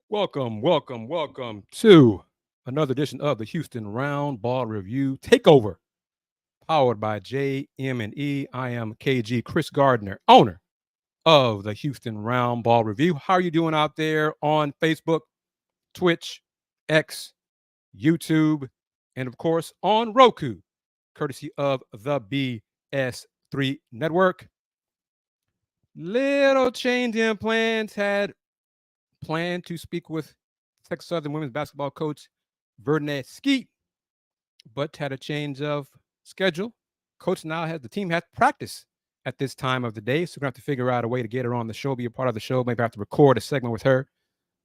Welcome to another edition of the Houston Roundball Review Takeover, powered by JM&E. I am KG Chris Gardner, owner of the Houston Roundball Review. How are you doing out there on Facebook, Twitch, X, YouTube, and of course on Roku, courtesy of the BS3 Network? Little change in plans. Had planned to speak with Texas Southern women's basketball coach Vernet Skeet, but had a change of schedule. Coach now has the team has practice at this time of the day, so we're gonna have to figure out a way to get her on the show, be a part of the show. Maybe have to record a segment with her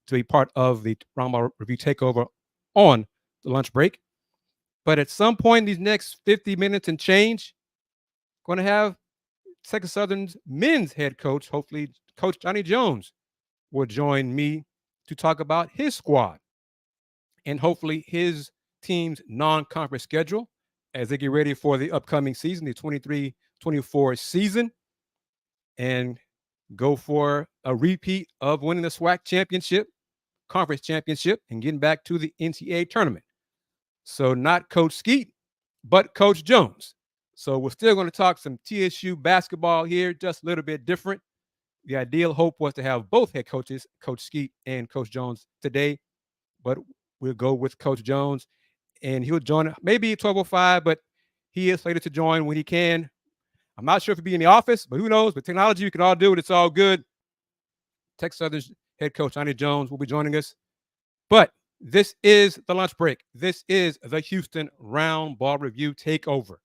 to be part of the Roundball Review Takeover on the lunch break. But at some point in these next 50 minutes and change, going to have Texas Southern's men's head coach, hopefully Coach Johnny Jones, will join me to talk about his squad and hopefully his team's non-conference schedule as they get ready for the upcoming season, the 23-24 season, and go for a repeat of winning the SWAC championship, conference championship, and getting back to the NCAA tournament. So not Coach Skeet, but Coach Jones. So we're still going to talk some TSU basketball here, just a little bit different. The ideal hope was to have both head coaches, Coach Skeet and Coach Jones, today, but we'll go with Coach Jones, and he'll join maybe 12:05, but he is slated to join when he can. I'm not sure if he'll be in the office, but who knows? With technology, we can all do it. It's all good. Texas Southern's head coach, Johnny Jones, will be joining us. But this is the lunch break. This is the Houston Round Ball Review Takeover.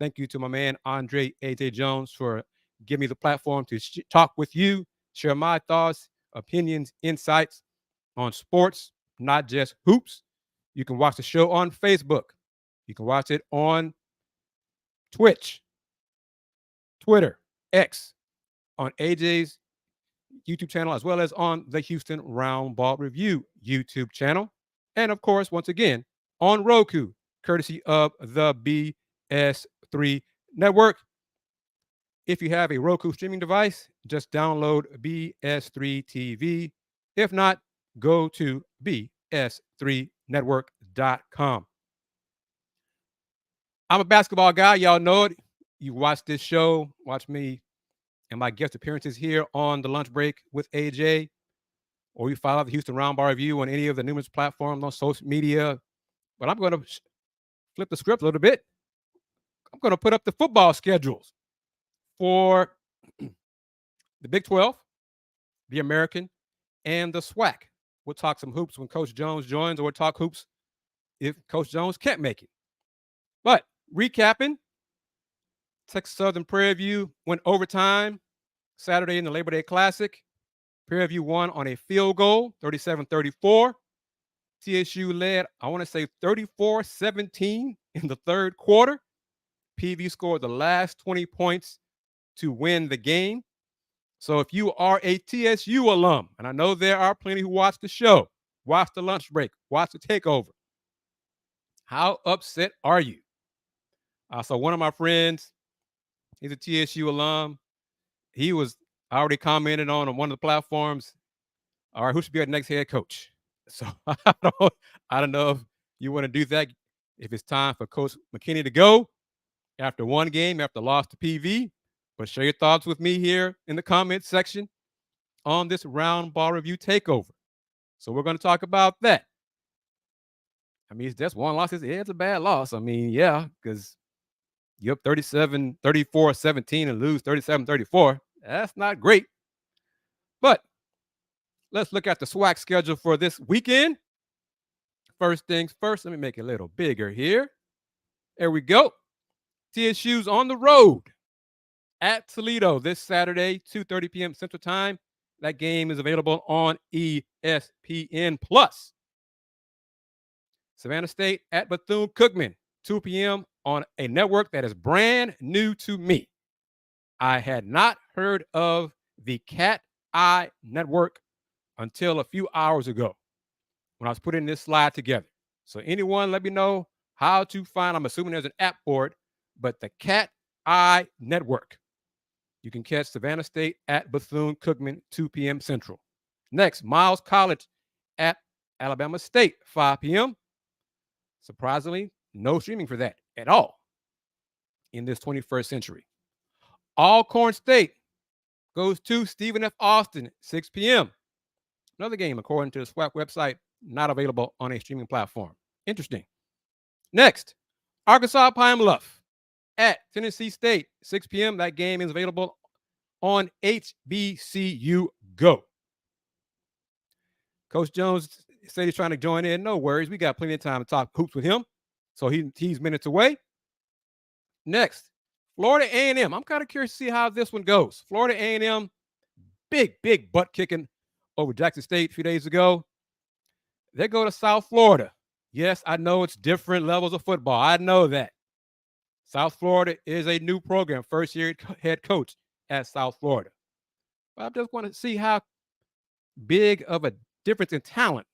Thank you to my man, Andre A.J. Jones, for giving me the platform to talk with you, share my thoughts, opinions, insights on sports, not just hoops. You can watch the show on Facebook. You can watch it on Twitch, Twitter, X, on AJ's YouTube channel, as well as on the Houston Roundball Review YouTube channel. And of course, once again, on Roku, courtesy of the BS3 Network. If you have a Roku streaming device, just download BS3 TV. If not, go to bs3network.com. I'm a basketball guy. Y'all know it. You watch this show, watch me and my guest appearances here on the lunch break with AJ, or you follow the Houston Roundball Review on any of the numerous platforms on social media. But I'm going to flip the script a little bit. I'm going to put up the football schedules for the Big 12, the American, and the SWAC. We'll talk some hoops when Coach Jones joins, or we'll talk hoops if Coach Jones can't make it. But recapping, Texas Southern Prairie View went overtime Saturday in the Labor Day Classic. Prairie View won on a field goal, 37-34. TSU led, I want to say 34-17 in the third quarter. PV scored the last 20 points to win the game. So if you are a TSU alum, and I know there are plenty who watch the show, watch the lunch break, watch the takeover, how upset are you? So one of my friends, he's a TSU alum. He was already commented on one of the platforms. All right, who should be our next head coach? So I don't know if you want to do that. If it's time for Coach McKinney to go after one game, after loss to PV, but share your thoughts with me here in the comments section on this Round Ball Review Takeover. So we're going to talk about that. I mean, it's just one loss. It's a bad loss. I mean, yeah, because you're up 34-17 and lose 37-34. That's not great. But let's look at the SWAC schedule for this weekend. First things first, let me make it a little bigger here. There we go. TSU's on the road at Toledo this Saturday, 2:30 p.m. Central Time. That game is available on ESPN+. Savannah State at Bethune-Cookman, 2 p.m. on a network that is brand new to me. I had not heard of the Cat Eye Network until a few hours ago when I was putting this slide together. So anyone let me know how to find, I'm assuming there's an app for it, but the Cat Eye Network. You can catch Savannah State at Bethune-Cookman, 2 p.m. Central. Next, Miles College at Alabama State, 5 p.m. Surprisingly, no streaming for that at all in this 21st century. Alcorn State goes to Stephen F. Austin, 6 p.m. Another game, according to the SWAC website, not available on a streaming platform. Interesting. Next, Arkansas Pine Bluff at Tennessee State, 6 p.m. That game is available on HBCU Go. Coach Jones said he's trying to join in. No worries. We got plenty of time to talk hoops with him. So he's minutes away. Next, Florida A&M. I'm kind of curious to see how this one goes. Florida A&M, big butt kicking over Jackson State a few days ago. They go to South Florida. Yes, I know it's different levels of football. I know that. South Florida is a new program, first-year head coach at South Florida. But I just want to see how big of a difference in talent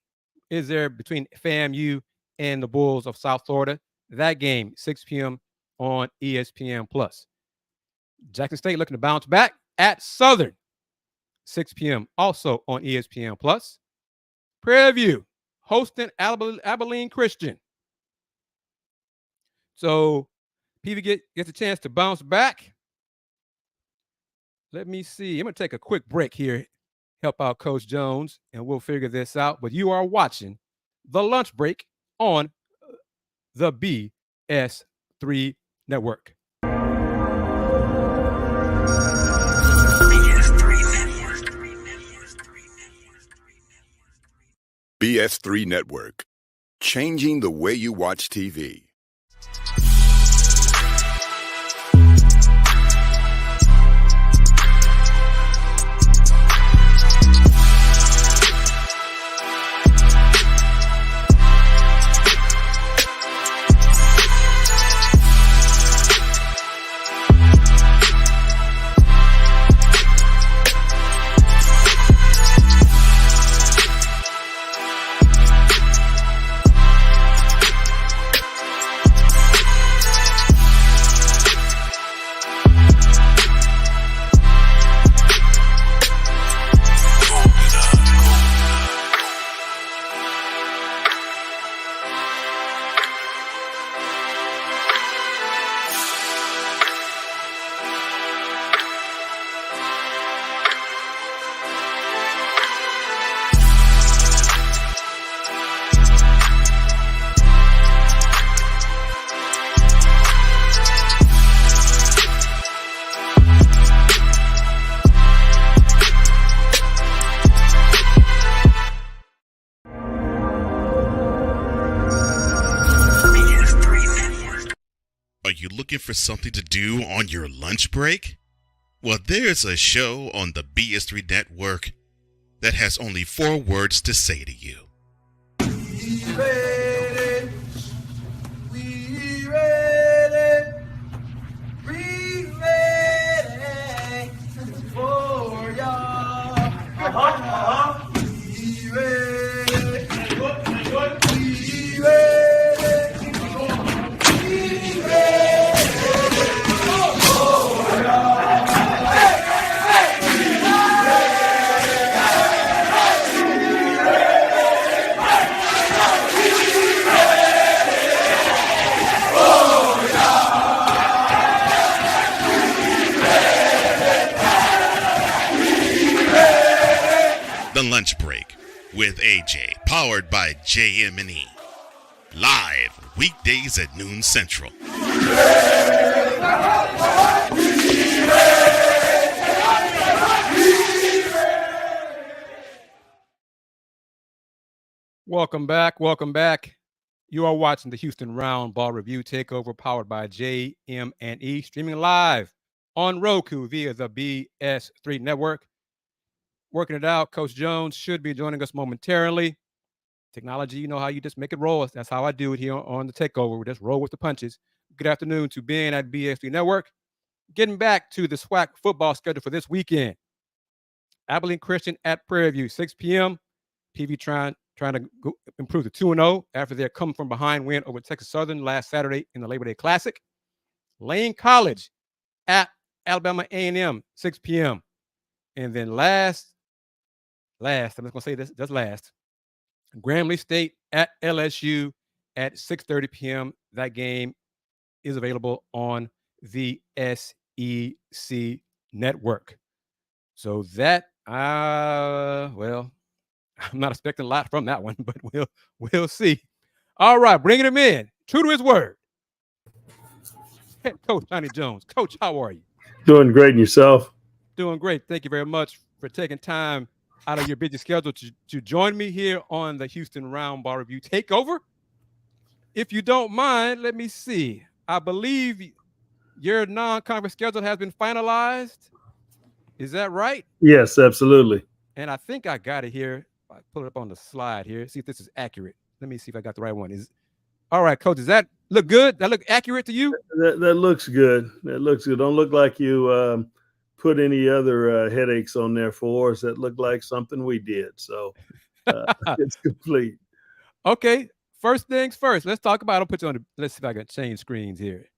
is there between FAMU and the Bulls of South Florida. That game, 6 p.m. on ESPN+. Jackson State looking to bounce back at Southern, 6 p.m. also on ESPN+. Prairie View hosting Abilene Christian. So PV gets a chance to bounce back. Let me see. I'm going to take a quick break here, help out Coach Jones, and we'll figure this out. But you are watching The Lunch Break on the BS3 Network. BS3 Network, changing the way you watch TV. Looking for something to do on your lunch break? Well, there's a show on the BS3 Network that has only 4 words to say to you. We ready. We ready. We ready for y'all. We ready. We ready. The Lunch Break with AJ, powered by JM&E. Live weekdays at noon Central. Welcome back. You are watching the Houston Roundball Review Takeover, powered by JM&E, streaming live on Roku via the BS3 Network. Working it out, Coach Jones should be joining us momentarily. Technology, you know how you just make it roll. That's how I do it here on the Takeover. We just roll with the punches. Good afternoon to Ben at BS3 Network. Getting back to the SWAC football schedule for this weekend. Abilene Christian at Prairie View, 6 p.m. PV trying to improve to 2-0 after their come from behind win over Texas Southern last Saturday in the Labor Day Classic. Lane College at Alabama A&M, 6 p.m. And then last last, I'm just going to say this, just last. Grambling State at LSU at 6:30 p.m. That game is available on the SEC network. So that, well, I'm not expecting a lot from that one, but we'll see. All right, bringing him in, true to his word. Head Coach Johnny Jones. Coach, how are you? Doing great, and yourself? Doing great. Thank you very much for taking time out of your busy schedule to join me here on the Houston Roundball Review Takeover. If you don't mind, let me see. I believe your non-conference schedule has been finalized. Is that right? Yes, absolutely. And I think I got it here. I pull it up on the slide here. See if this is accurate. Let me see if I got the right one. All right, Coach. Does that look good? That look accurate to you? That looks good. That looks good. Don't look like you put any other headaches on there for us. That looked like something we did. So it's complete. Okay. First things first. Let's talk about. I'll put you on. Let's see if I can change screens here.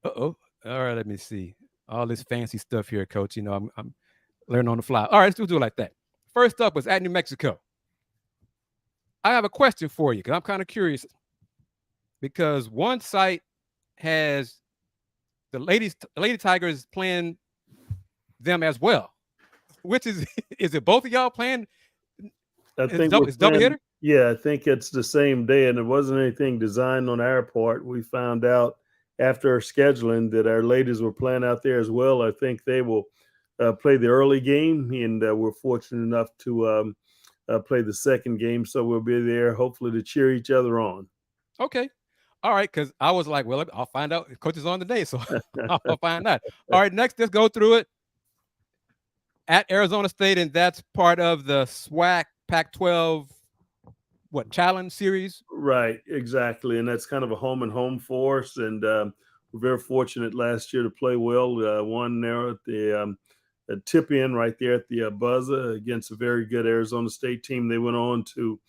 Uh-oh. All right. Let me see. All this fancy stuff here, Coach. You know, I'm learning on the fly. All right. Let's do it like that. First up was at New Mexico. I have a question for you because I'm kind of curious. Because one site has the Lady Tigers playing them as well. Which is it both of y'all playing? I think it's double hitter? Yeah, I think it's the same day, and it wasn't anything designed on our part. We found out after our scheduling that our ladies were playing out there as well. I think they will play the early game, and we're fortunate enough to play the second game, so we'll be there hopefully to cheer each other on. Okay. All right, because I was like, well, I'll find out if Coach is on today, so I'll find out. All right, next, let's go through it. At Arizona State, and that's part of the SWAC Pac-12 challenge series. Right, exactly, and that's kind of a home and home for us, and we're very fortunate last year to play well. Won there at the tip in right there at the buzzer against a very good Arizona State team. They went on to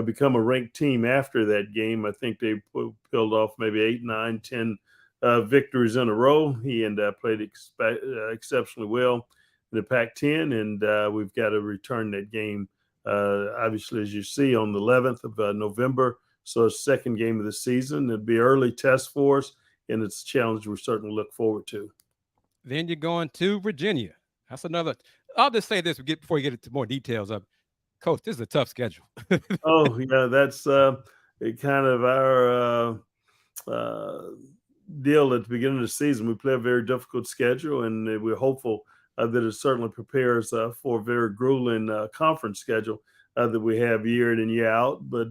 become a ranked team after that game. I think they peeled off maybe 8, 9, 10 victories in a row. He played exceptionally well in the Pac-10, and we've got to return that game, obviously, as you see, on the 11th of November. So it's the second game of the season. It'll be an early test for us, and it's a challenge we certainly look forward to. Then you're going to Virginia. That's another. I'll just say this before you get into more details of Coach, this is a tough schedule. Oh, yeah, that's kind of our deal at the beginning of the season. We play a very difficult schedule, and we're hopeful that it certainly prepares for a very grueling conference schedule that we have year in and year out. But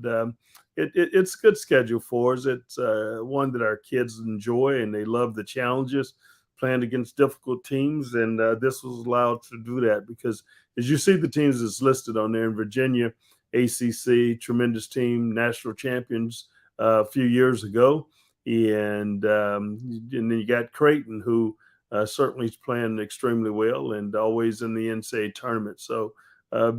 it's a good schedule for us. It's one that our kids enjoy, and they love the challenges playing against difficult teams. And this was allowed to do that because, as you see the teams that's listed on there in Virginia, ACC, tremendous team, national champions a few years ago. And then you got Creighton, who certainly is playing extremely well and always in the NCAA tournament. So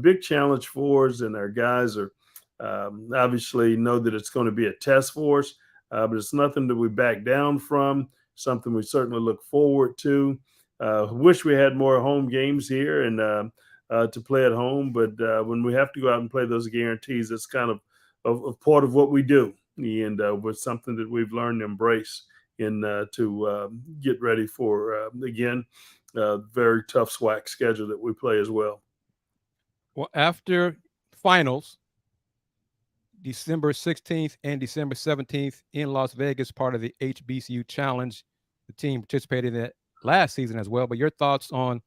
big challenge for us, and our guys are obviously know that it's going to be a test for us, but it's nothing that we back down from, something we certainly look forward to. Wish we had more home games here and to play at home, but when we have to go out and play those guarantees, it's kind of part of what we do, and was something that we've learned to embrace and to get ready for, again, very tough SWAC schedule that we play as well. Well, after finals, December 16th and December 17th in Las Vegas, part of the HBCU Challenge. The team participated in it last season as well. But your thoughts on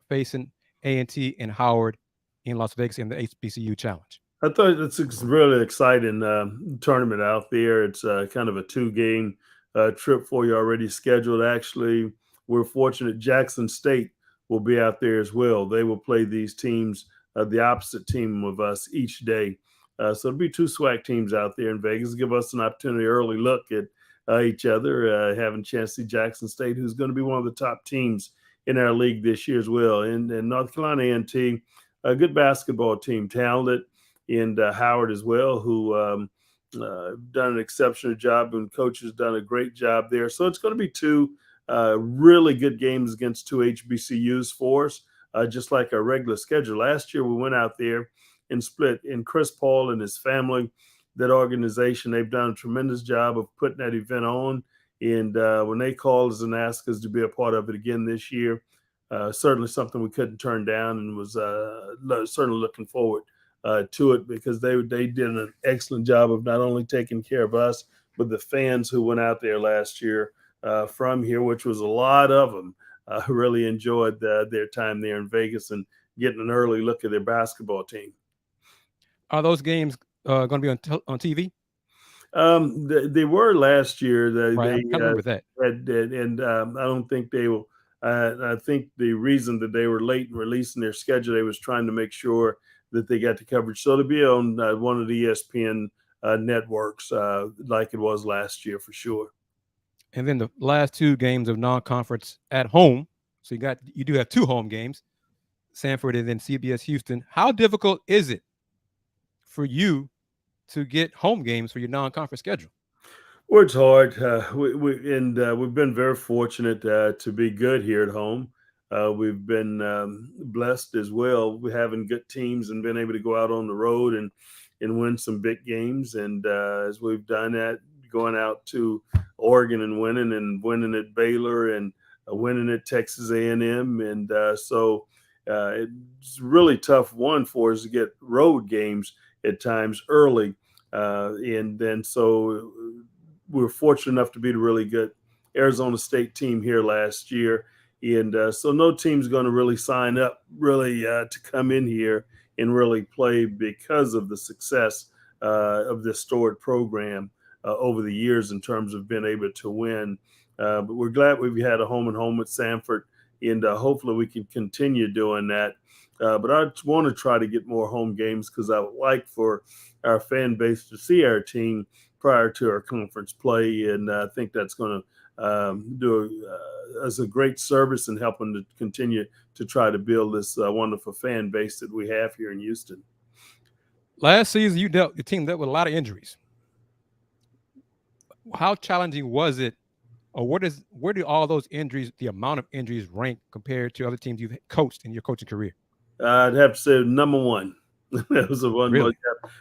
facing A&T and Howard in Las Vegas in the HBCU Challenge? I thought it's a really exciting tournament out there. It's kind of a 2-game trip for you already scheduled. Actually, we're fortunate Jackson State will be out there as well. They will play these teams, the opposite team of us each day. So it'll be 2 SWAC teams out there in Vegas. Give us an opportunity, early look at each other, having a chance to see Jackson State, who's going to be one of the top teams in our league this year as well. And North Carolina A&T, a good basketball team, talented, and Howard as well, who done an exceptional job, and coach has done a great job there. So it's going to be 2 really good games against 2 HBCUs for us. just like our regular schedule. Last year, we went out there and split. And Chris Paul and his family, that organization, they've done a tremendous job of putting that event on. And when they called us and asked us to be a part of it again this year, certainly something we couldn't turn down, and was certainly looking forward to it, because they did an excellent job of not only taking care of us, but the fans who went out there last year from here, which was a lot of them, really enjoyed their time there in Vegas and getting an early look at their basketball team. Are those games going to be on TV? They were last year. Right, I kind of remember that. And I don't think they will. I think the reason that they were late in releasing their schedule, they was trying to make sure that they got the coverage. So to be on one of the ESPN networks, like it was last year, for sure. And then the last two games of non-conference at home. So you do have two home games, Sanford and then CBS Houston. How difficult is it for you to get home games for your non-conference schedule? Well, it's hard. We've been very fortunate to be good here at home. We've been blessed as well. We're having good teams and been able to go out on the road and win some big games. And as we've done that, going out to Oregon and winning at Baylor and winning at Texas A&M. And so it's really tough one for us to get road games at times early. And then so we were fortunate enough to beat a really good Arizona State team here last year. And so no team's going to really sign up to come in here and really play because of the success of this storied program over the years in terms of being able to win. But we're glad we've had a home and home with Sanford, and hopefully we can continue doing that. But I want to try to get more home games, because I would like for our fan base to see our team prior to our conference play. And I think that's going to do us a great service in helping to continue to try to build this wonderful fan base that we have here in Houston. Last season, your team dealt with a lot of injuries. How challenging was it, or where do all those injuries, the amount of injuries, rank compared to other teams you've coached in your coaching career? I'd have to say number one. That was the one. Really?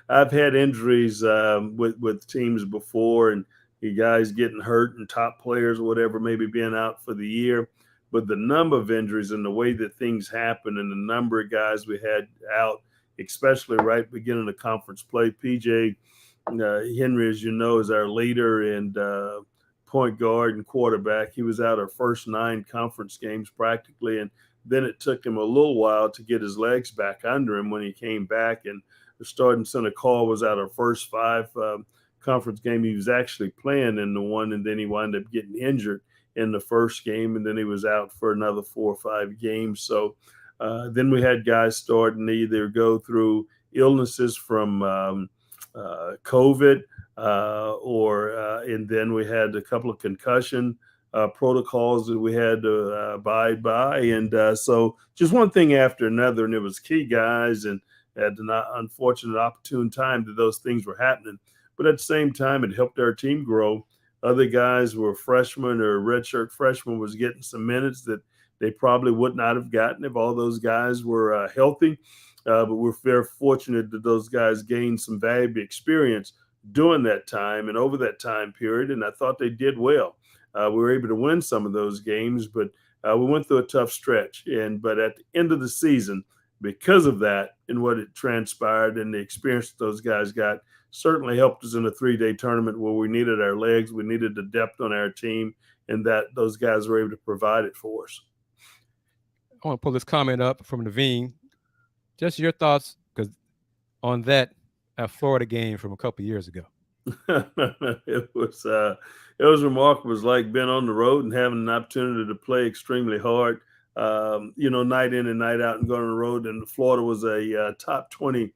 I've had injuries with teams before, and you guys getting hurt and top players or whatever, maybe being out for the year. But the number of injuries and the way that things happen, and the number of guys we had out, especially right beginning of conference play. PJ Henry, as you know, is our leader and point guard and quarterback. He was out our first 9 conference games practically, and then it took him a little while to get his legs back under him when he came back. And the starting center Call was out our first 5 conference game. He was actually playing in the one, and then he wound up getting injured in the first game, and then he was out for another 4 or 5 games. So then we had guys starting to either go through illnesses from COVID, and then we had a couple of concussion protocols that we had to abide by. And so just one thing after another, and it was key guys, and at an unfortunate opportune time that those things were happening. But at the same time, it helped our team grow. Other guys were freshmen or redshirt freshmen was getting some minutes that they probably would not have gotten if all those guys were healthy. But we're very fortunate that those guys gained some valuable experience during that time and over that time period. And I thought they did well. We were able to win some of those games, but we went through a tough stretch. But at the end of the season, because of that and what it transpired and the experience that those guys got, certainly helped us in a 3-day tournament where we needed our legs, we needed the depth on our team, and that those guys were able to provide it for us. I want to pull this comment up from Naveen. Just your thoughts on that Florida game from a couple of years ago. It was remarkable. It was like being on the road and having an opportunity to play extremely hard, night in and night out, and going on the road. And Florida was a top 20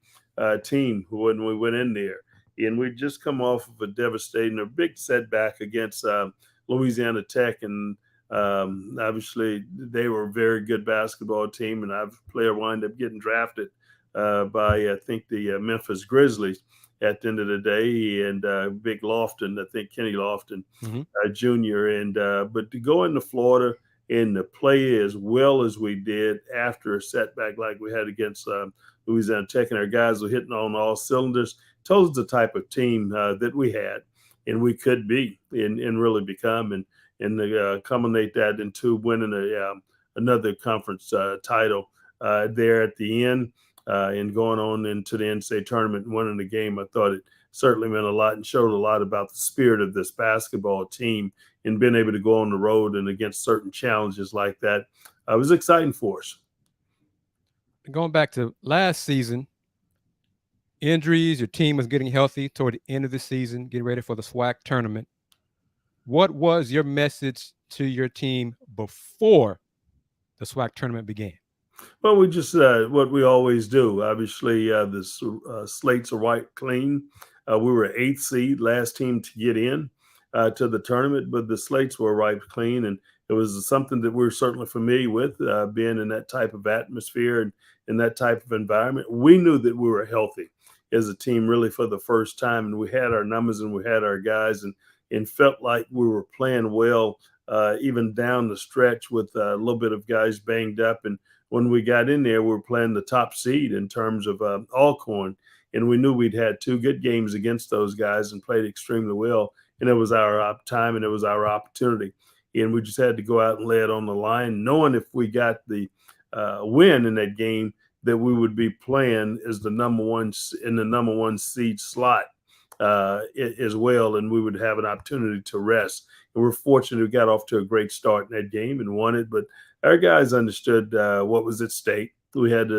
team when we went in there. And we'd just come off of a devastating, a big setback against Louisiana Tech. And obviously they were a very good basketball team. And our player wound up getting drafted by, I think, the Memphis Grizzlies at the end of the day, and Big Lofton, I think Kenny Lofton Jr. But to go into Florida and to play as well as we did after a setback like we had against Louisiana Tech, and our guys were hitting on all cylinders. Told us the type of team that we had and we could be and really become, and culminate that into winning another conference title there at the end and going on into the NCAA tournament and winning the game. I thought it certainly meant a lot and showed a lot about the spirit of this basketball team and being able to go on the road and against certain challenges like that. It was exciting for us. Going back to last season, injuries, your team was getting healthy toward the end of the season, getting ready for the SWAC tournament. What was your message to your team before the SWAC tournament began? Well, we just what we always do. Obviously, the slates are wiped clean. We were 8th seed, last team to get in to the tournament, but the slates were wiped clean, and it was something that we were certainly familiar with, being in that type of atmosphere and in that type of environment. We knew that we were healthy as a team, really for the first time, and we had our numbers and we had our guys, and felt like we were playing well, even down the stretch with a little bit of guys banged up. And when we got in there, we were playing the top seed in terms of Alcorn, and we knew we'd had 2 good games against those guys and played extremely well. And it was our time and it was our opportunity. And we just had to go out and lay it on the line, knowing if we got the win in that game, that we would be playing as the number one seed slot as well, and we would have an opportunity to rest. And we're fortunate we got off to a great start in that game and won it. But our guys understood what was at stake. We had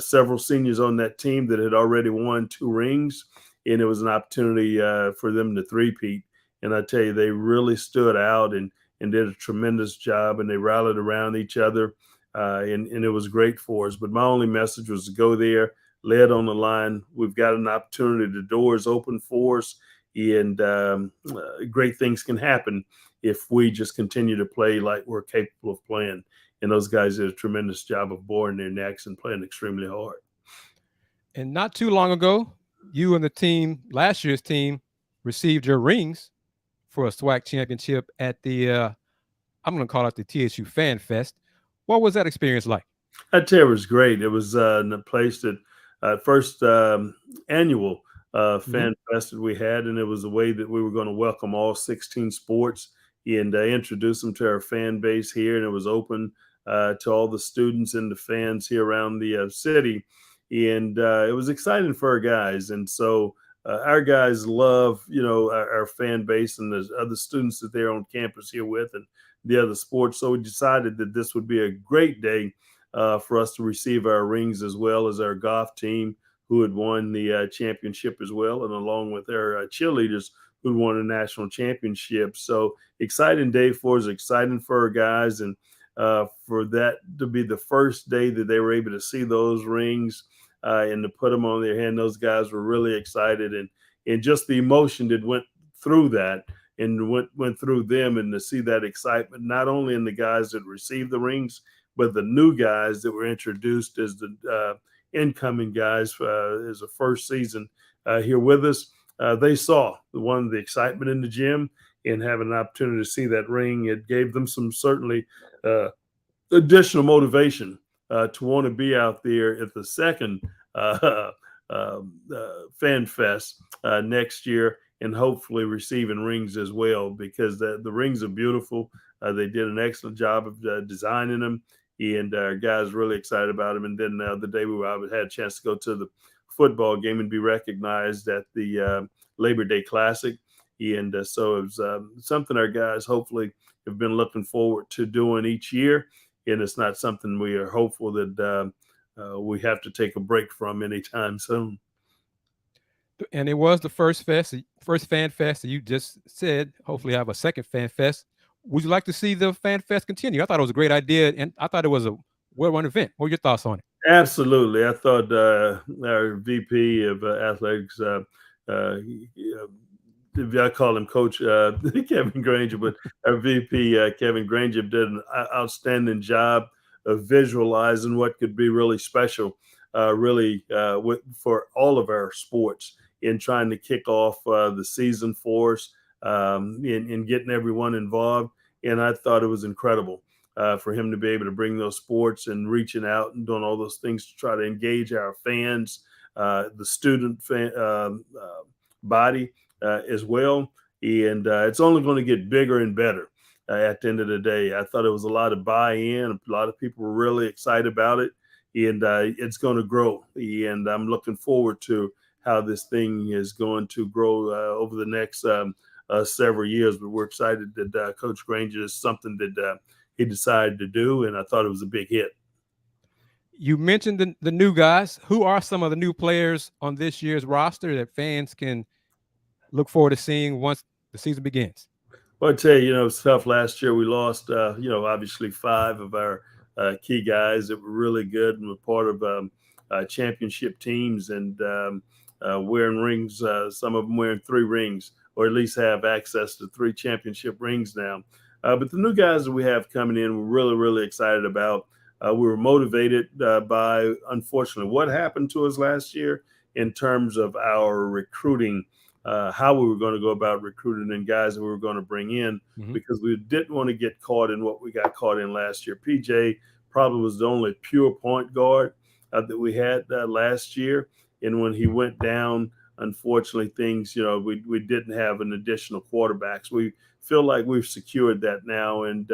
several seniors on that team that had already won 2 rings, and it was an opportunity for them to three-peat. And I tell you, they really stood out and did a tremendous job, and they rallied around each other, and it was great for us. But my only message was to go there, lay it on the line. We've got an opportunity. The door is open for us, and great things can happen if we just continue to play like we're capable of playing. And those guys did a tremendous job of boring their necks and playing extremely hard. And not too long ago, you and the team, last year's team, received your rings for a SWAC championship at the, I'm going to call it the TSU Fan Fest. What was that experience like? I tell you, it was great. It was in a place that first annual fan fest that we had, and it was a way that we were going to welcome all 16 sports and introduce them to our fan base here. And it was open to all the students and the fans here around the city. And it was exciting for our guys. And so our guys love, our fan base and the other students that they're on campus here with and the other sports. So we decided that this would be a great day for us to receive our rings, as well as our golf team who had won the championship as well, and along with our cheerleaders who won a national championship. So exciting day for us, exciting for our guys, and for that to be the first day that they were able to see those rings and to put them on their hand. Those guys were really excited, and just the emotion that went through that and went through them, and to see that excitement, not only in the guys that received the rings, but the new guys that were introduced as the incoming guys as the first season here with us. They saw the excitement in the gym and having an opportunity to see that ring. It gave them some certainly additional motivation to want to be out there at the second Fan Fest next year, and hopefully receiving rings as well, because the rings are beautiful. They did an excellent job of designing them, and our guys really excited about them. And then the day I had a chance to go to the football game and be recognized at the Labor Day Classic. And so it was something our guys hopefully have been looking forward to doing each year. And it's not something we are hopeful that we have to take a break from anytime soon. And it was the first Fan Fest that you just said. Hopefully have a second Fan Fest. Would you like to see the Fan Fest continue? I thought it was a great idea, and I thought it was a well-run event. What are your thoughts on it? Absolutely. I thought our VP of athletics, I call him Coach Kevin Granger, but our VP, Kevin Granger, did an outstanding job of visualizing what could be really special, for all of our sports, in trying to kick off the season for us, in getting everyone involved. and I thought it was incredible for him to be able to bring those sports and reaching out and doing all those things to try to engage our fans, the student body as well. And it's only going to get bigger and better at the end of the day. I thought it was a lot of buy-in. A lot of people were really excited about it, and it's going to grow. And I'm looking forward to how this thing is going to grow over the next several years. But we're excited that Coach Granger is something that he decided to do, and I thought it was a big hit. You mentioned the new guys. Who are some of the new players on this year's roster that fans can look forward to seeing once the season begins? Well, I tell you, it's tough. Last year we lost, obviously 5 of our key guys that were really good and were part of championship teams and wearing rings. Some of them wearing 3 rings, or at least have access to 3 championship rings now. But the new guys that we have coming in, we're really, really excited about. We were motivated by, unfortunately, what happened to us last year in terms of our recruiting. How we were going to go about recruiting and guys that we were going to bring in, because we didn't want to get caught in what we got caught in last year. PJ probably was the only pure point guard that we had last year. And when he went down, unfortunately, things, we didn't have an additional quarterbacks. We feel like we've secured that now. And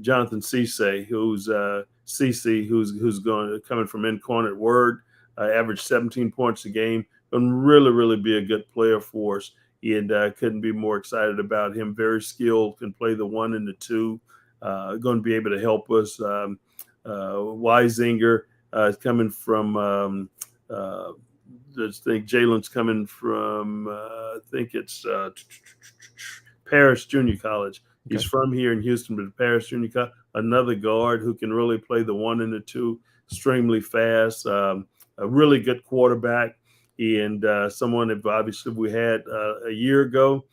Jonathan Cisse, who's coming from Incarnate Word, averaged 17 points a game, and really, really be a good player for us. And couldn't be more excited about him. Very skilled, can play the 1 and the 2. Going to be able to help us. Weisinger is coming from. I think Jalen's coming from. I think it's Paris Junior College. Okay. He's from here in Houston, but Paris Junior College. Another guard who can really play the 1 and the 2, extremely fast. A really good quarterback, and someone that obviously we had a year ago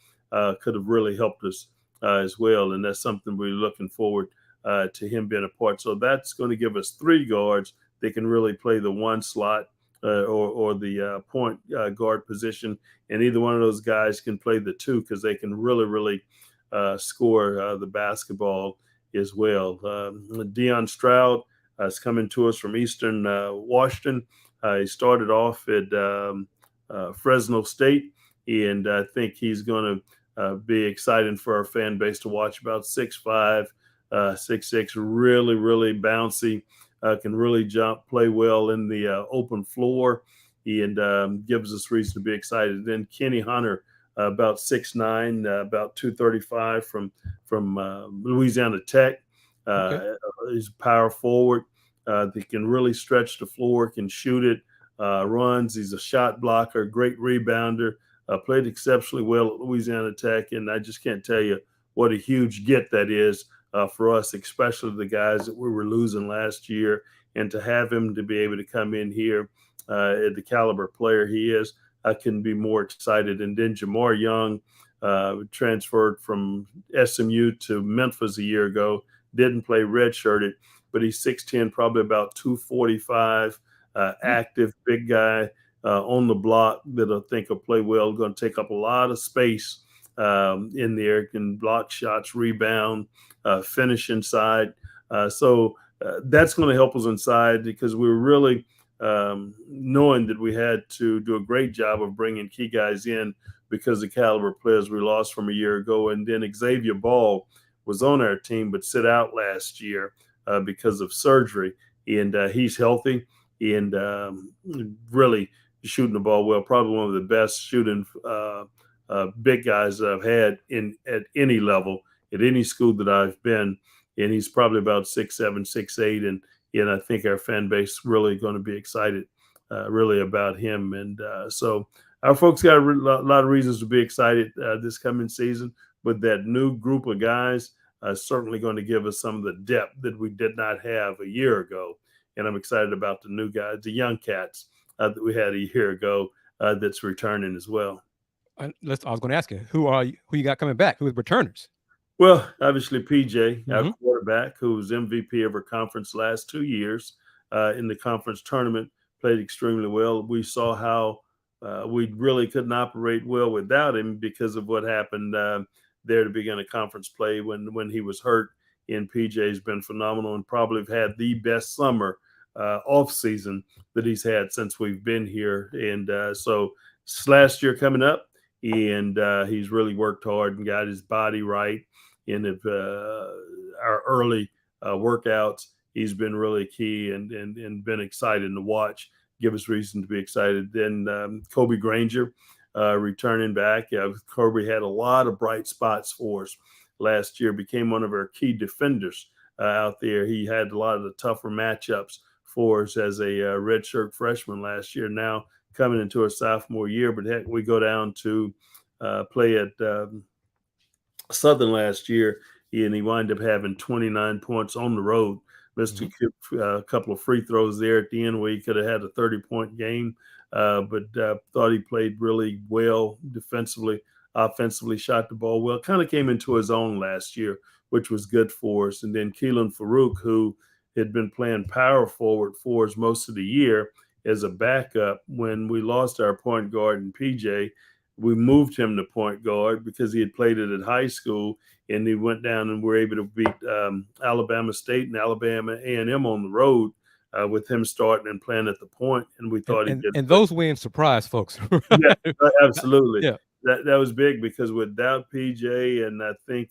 could have really helped us as well. And that's something we're looking forward to him being a part. So that's going to give us 3 guards that can really play the 1 slot or the point guard position. And either one of those guys can play the 2 because they can really, really score the basketball as well. Deion Stroud is coming to us from Eastern Washington. He started off at Fresno State, and I think he's going to be exciting for our fan base to watch. About 6'5", 6'6", really, really bouncy, can really jump, play well in the open floor, and gives us reason to be excited. Then Kenny Hunter, about 6'9", about 235 from Louisiana Tech. Okay. He's a power forward. That can really stretch the floor, can shoot it, runs. He's a shot blocker, great rebounder, played exceptionally well at Louisiana Tech. And I just can't tell you what a huge get that is for us, especially the guys that we were losing last year. And to have him to be able to come in here at the caliber player he is, I couldn't be more excited. And then Jamar Young transferred from SMU to Memphis a year ago, didn't play redshirted, but he's 6'10", probably about 245, active, big guy on the block that I think will play well, going to take up a lot of space in there, can block shots, rebound, finish inside. So that's going to help us inside, because we're really knowing that we had to do a great job of bringing key guys in because the caliber players we lost from a year ago. And then Xavier Ball was on our team but sit out last year because of surgery, and he's healthy and really shooting the ball well. Probably one of the best shooting big guys that I've had at any level, at any school that I've been. And he's probably about 6'7", 6'8", and I think our fan base really going to be excited really about him. And so our folks got a lot of reasons to be excited this coming season, but that new group of guys certainly going to give us some of the depth that we did not have a year ago. And I'm excited about the new guys, the young cats that we had a year ago that's returning as well. I was going to ask you, who you got coming back? Who are returners? Well, obviously PJ, our quarterback, who was MVP of our conference last 2 years in the conference tournament, played extremely well. We saw how we really couldn't operate well without him because of what happened there to begin a conference play when he was hurt. And PJ's been phenomenal and probably have had the best summer off season that he's had since we've been here. And so it's last year coming up, and he's really worked hard and got his body right. And if our early workouts, he's been really key and been exciting to watch. Give us reason to be excited. Then Kobe Granger returning back. Kobe had a lot of bright spots for us last year. Became one of our key defenders out there. He had a lot of the tougher matchups for us as a redshirt freshman last year. Now coming into a sophomore year, but heck, we go down to play at Southern last year, and he wound up having 29 points on the road. Missed a couple of free throws there at the end where he could have had a 30-point game, but thought he played really well defensively, offensively, shot the ball well. Kind of came into his own last year, which was good for us. And then Keelan Farouk, who had been playing power forward for us most of the year as a backup. When we lost our point guard in PJ, we moved him to point guard because he had played it at high school, and he went down and were able to beat Alabama State and Alabama A&M on the road with him starting and playing at the point. And we thought he did. And those wins surprised folks. Yeah, absolutely. Yeah. That was big because without PJ and I think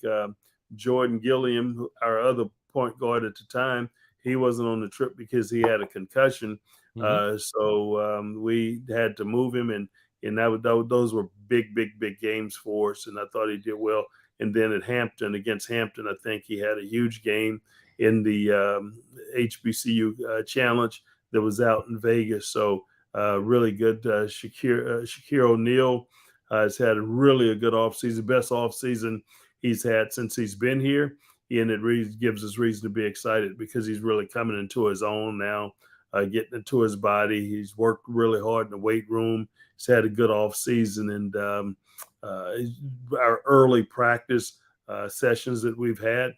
Jordan Gilliam, our other point guard at the time, he wasn't on the trip because he had a concussion. So we had to move him, and those were big games for us, and I thought he did well. And then at Hampton, against Hampton, I think he had a huge game in the HBCU challenge that was out in Vegas. So really good. Shakir O'Neal has had really a good offseason, best offseason he's had since he's been here. And it really gives us reason to be excited because he's really coming into his own now, getting into his body. He's worked really hard in the weight room. He's had a good off season, and our early practice sessions that we've had,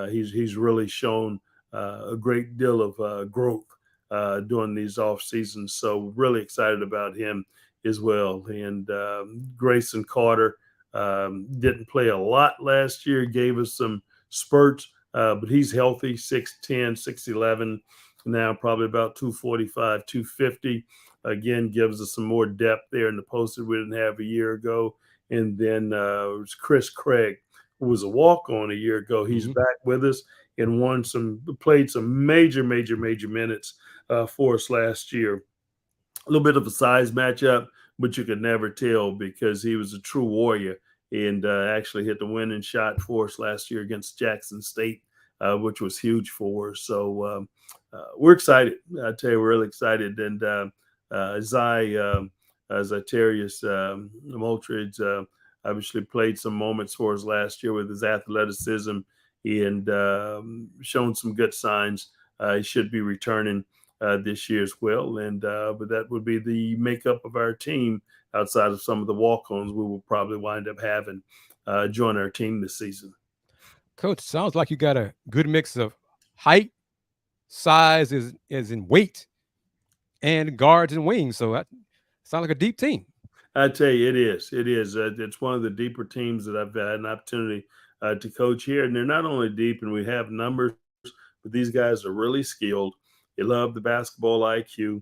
he's really shown a great deal of growth during these off seasons. So really excited about him as well. And Grayson Carter didn't play a lot last year, gave us some spurts, but he's healthy, 6'10", 6'11", now probably about 245, 250. Again, gives us some more depth there in the post that we didn't have a year ago. And then it was Chris Craig, who was a walk-on a year ago. He's back with us and played some major minutes for us last year. A little bit of a size matchup, but you could never tell because he was a true warrior and actually hit the winning shot for us last year against Jackson State, which was huge for us. So we're excited. I tell you, we're really excited. And Zacharias Moultridge obviously played some moments for us last year with his athleticism and shown some good signs. He should be returning this year as well. And but that would be the makeup of our team outside of some of the walk-ons we will probably wind up having join our team this season. Coach, sounds like you got a good mix of height, size is in weight, and guards and wings. So that sounds like a deep team. I tell you, it is. It is. It's one of the deeper teams that I've had an opportunity to coach here. And they're not only deep and we have numbers, but these guys are really skilled. They love the basketball IQ,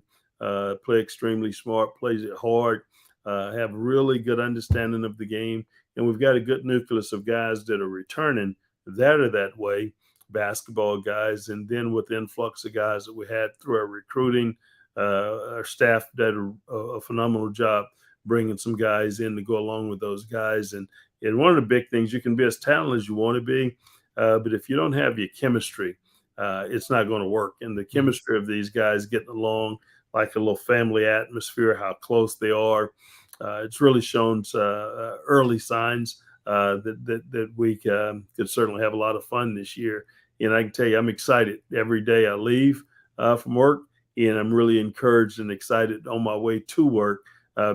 play extremely smart, plays it hard, have really good understanding of the game. And we've got a good nucleus of guys that are returning that are that way, basketball guys. And then with the influx of guys that we had through our recruiting, our staff did a phenomenal job bringing some guys in to go along with those guys. And one of the big things, you can be as talented as you want to be, but if you don't have your chemistry, it's not going to work. And the chemistry of these guys getting along like a little family atmosphere, how close they are, it's really shown early signs that we could certainly have a lot of fun this year. And I can tell you, I'm excited every day I leave from work, and I'm really encouraged and excited on my way to work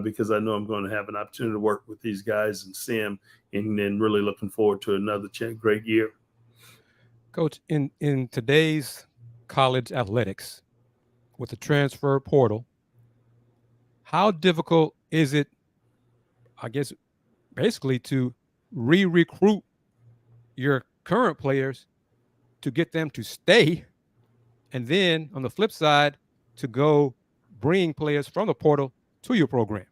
because I know I'm going to have an opportunity to work with these guys and see them, and then really looking forward to another great year. Coach, in today's college athletics with the transfer portal, how difficult is it, I guess, basically to re-recruit your current players to get them to stay, and then on the flip side, to go bring players from the portal to your program.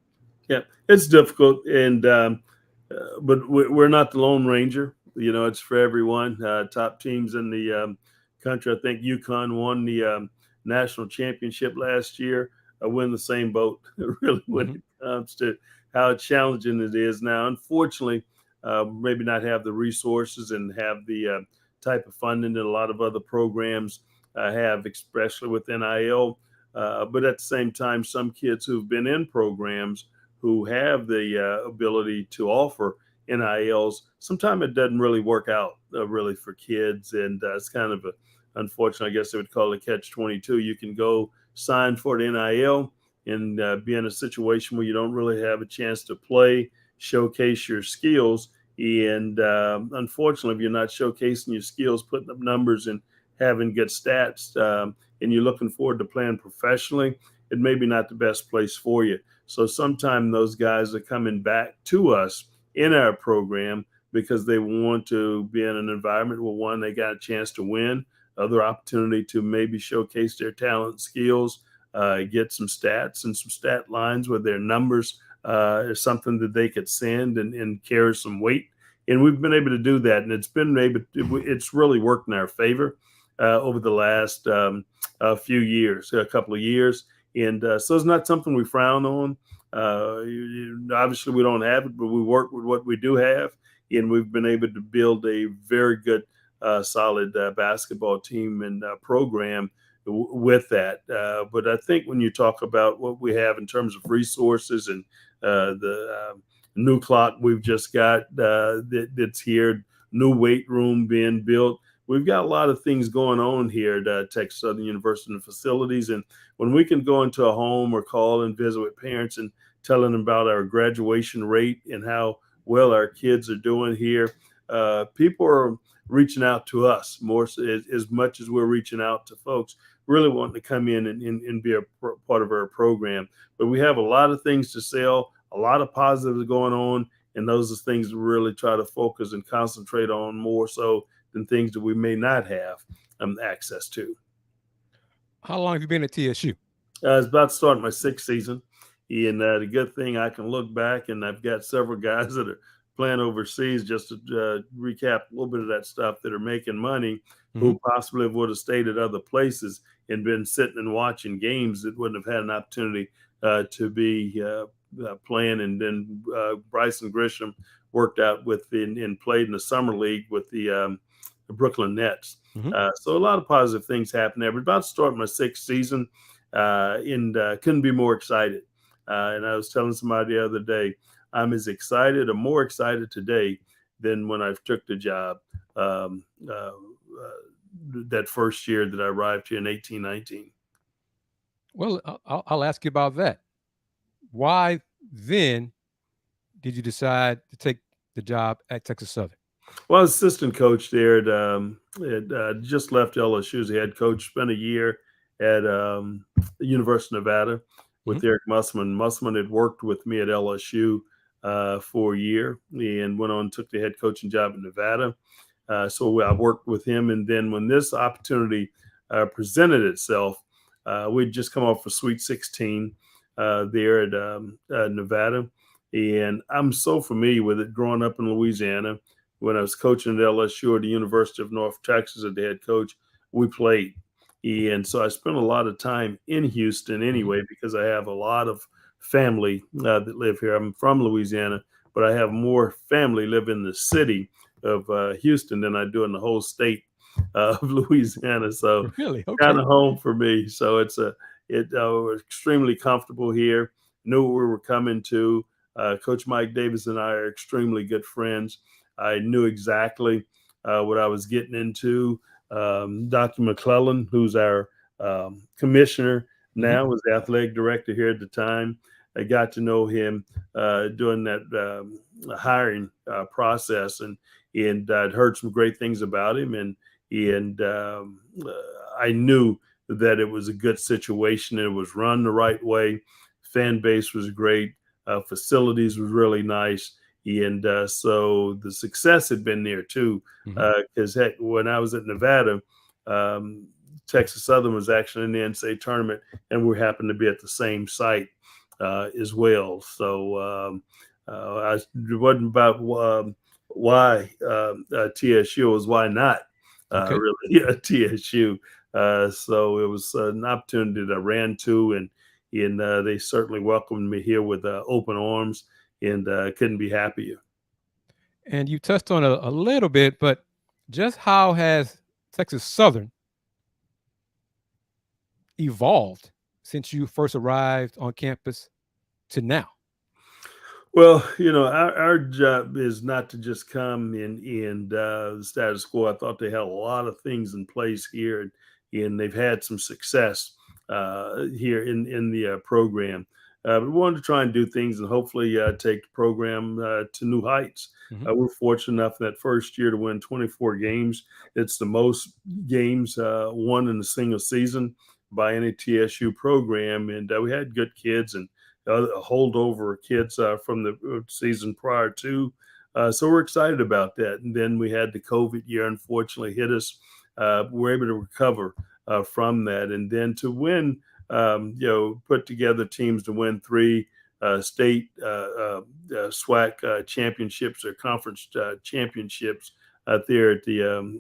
Yeah, it's difficult, and but we're not the Lone Ranger. You know, it's for everyone. Top teams in the country. I think UConn won the national championship last year. We're in the same boat, really, when it comes to how challenging it is now. Unfortunately, maybe not have the resources and have the type of funding that a lot of other programs have, especially with NIL. But at the same time, some kids who've been in programs who have the ability to offer NILs, sometimes it doesn't really work out really for kids. And it's kind of unfortunate, I guess they would call it catch-22. You can go sign for the NIL and be in a situation where you don't really have a chance to play, showcase your skills. And unfortunately, if you're not showcasing your skills, putting up numbers and having good stats, and you're looking forward to playing professionally, it may be not the best place for you. So sometimes those guys are coming back to us in our program because they want to be in an environment where, one, they got a chance to win, other opportunity to maybe showcase their talent, skills, get some stats and some stat lines where their numbers is something that they could send and carry some weight. And we've been able to do that, and it's really worked in our favor over the last few years, a couple of years. And so it's not something we frown on. Obviously, we don't have it, but we work with what we do have. And we've been able to build a very good, solid basketball team and program with that. But I think when you talk about what we have in terms of resources and the new clock we've just got that's here, new weight room being built, we've got a lot of things going on here at Texas Southern University and facilities. And when we can go into a home or call and visit with parents and telling them about our graduation rate and how well our kids are doing here, people are reaching out to us more as much as we're reaching out to folks really wanting to come in and be a part of our program. But we have a lot of things to sell, a lot of positives going on, and those are things we really try to focus and concentrate on more so than things that we may not have access to. How long have you been at TSU? It's about to start my sixth season. And the good thing, I can look back, and I've got several guys that are playing overseas, just to recap a little bit of that stuff, that are making money, who possibly would have stayed at other places and been sitting and watching games that wouldn't have had an opportunity to be playing. And then Bryson Grisham worked out with and played in the summer league with the Brooklyn Nets. So a lot of positive things happened there. But about to start my sixth season, and couldn't be more excited. And I was telling somebody the other day, I'm as excited or more excited today than when I took the job that first year that I arrived here in 1819. Well, I'll ask you about that. Why then did you decide to take the job at Texas Southern? Well, I was assistant coach there at just left LSU as a head coach, spent a year at the University of Nevada with Eric Musselman. Musselman had worked with me at LSU for a year and went on and took the head coaching job in Nevada. So I worked with him. And then when this opportunity presented itself, we'd just come off a Sweet 16 there at Nevada. And I'm so familiar with it growing up in Louisiana. When I was coaching at LSU or the University of North Texas as the head coach, we played. And so I spent a lot of time in Houston anyway, because I have a lot of family that live here. I'm from Louisiana, but I have more family live in the city of Houston than I do in the whole state of Louisiana. So Really? Okay. kind of home for me. So was extremely comfortable here. Knew what we were coming to. Coach Mike Davis and I are extremely good friends. I knew exactly what I was getting into. Dr. McClellan, who's our commissioner now, was the athletic director here at the time. I got to know him during that hiring process, and I'd heard some great things about him, and I knew that it was a good situation. It was run the right way. Fan base was great. Facilities was really nice. And so the success had been there too. Mhm. Because when I was at Nevada, um, Texas Southern was actually in the NCAA tournament, and we happened to be at the same site as well. So it wasn't about why TSU, it was why not Okay. really TSU. So it was an opportunity that I ran to, and they certainly welcomed me here with open arms, and couldn't be happier. And you touched on a little bit, but just how has Texas Southern evolved since you first arrived on campus to now? Well, our job is not to just come and the status quo. I thought they had a lot of things in place here, and they've had some success here in the program. But we wanted to try and do things and hopefully take the program to new heights. Mhm. We're fortunate enough in that first year to win 24 games. It's the most games won in a single season by any TSU program, and we had good kids and holdover kids from the season prior to. So we're excited about that. And then we had the COVID year, unfortunately, hit us. We're able to recover from that. And then to win, put together teams to win three state SWAC championships or conference championships out there at the